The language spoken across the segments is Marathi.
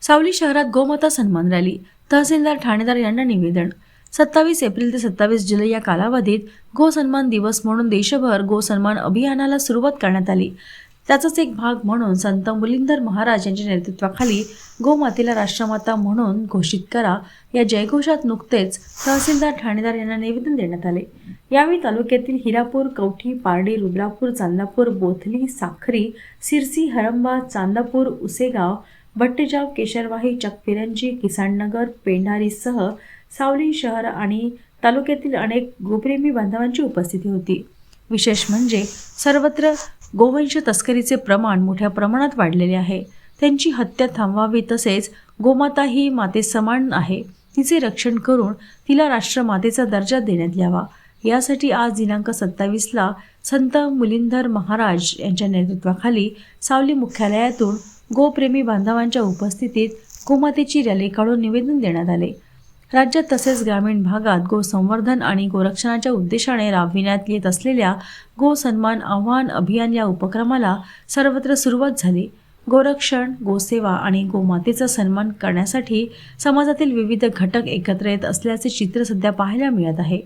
सावली शहरात गोमाता सन्मान रॅली, तहसीलदार ठाणेदार यांना निवेदन। 27 एप्रिल ते 27 जुलै या कालावधीत गो सन्मान दिवस म्हणून देशभर गो सन्मान अभियानाला सुरुवात करण्यात आली। त्याचाच एक भाग म्हणून संत मुलिंदर महाराज यांच्या नेतृत्वाखाली गोमातेला राष्ट्रमाता म्हणून घोषित करा या जयघोषात नुकतेच तहसीलदार ठाणेदार यांना निवेदन देण्यात आले। यावेळी तालुक्यातील हिरापूर, कवठी, पारडी, रुद्रापूर, चांदापूर, बोथली, साखरी, सिरसी, हरंबा, चांदापूर, उसेगाव, भट्टेजाव, केशरवाही, चकफिरंजी, किसाननगर, पेंढारीसह सावली शहर आणि तालुक्यातील अनेक गोप्रेमी बांधवांची उपस्थिती होती। विशेष म्हणजे सर्वत्र गोवंश तस्करीचे प्रमाण मोठ्या प्रमाणात वाढलेले आहे। त्यांची हत्या थांबवावी, तसेच गोमाता ही मातेसमान आहे, तिचे रक्षण करून तिला राष्ट्रमातेचा दर्जा देण्यात यावा, यासाठी आज दिनांक 27 ला संत मुलिंदर महाराज यांच्या नेतृत्वाखाली सावली मुख्यालयातून गोप्रेमी बांधवांच्या उपस्थितीत गोमातेची रॅली काढून निवेदन देण्यात आले। राज्यात तसेच ग्रामीण भागात गो संवर्धन आणि गोरक्षणाच्या उद्देशाने राबविण्यात येत असलेल्या गो सन्मान आव्हान अभियान या उपक्रमाला सर्वत्र सुरुवात झाली। गोरक्षण, गोसेवा आणि गोमातेचा सन्मान करण्यासाठी समाजातील विविध घटक एकत्र येत असल्याचे चित्र सध्या पाहायला मिळत आहे।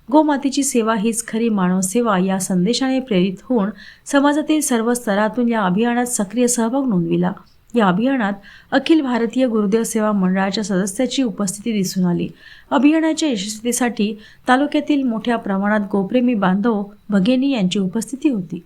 गोमातेची सेवा हीच खरी मानवसेवा या संदेशाने प्रेरित होऊन समाजातील सर्व स्तरातून या अभियानात सक्रिय सहभाग नोंदविला। या अभियानात अखिल भारतीय गुरुदेव सेवा मंडळाच्या सदस्याची उपस्थिती दिसून आली। अभियानाच्या यशस्वीतेसाठी तालुक्यातील मोठ्या प्रमाणात गोप्रेमी बांधव भगिनी यांची उपस्थिती होती।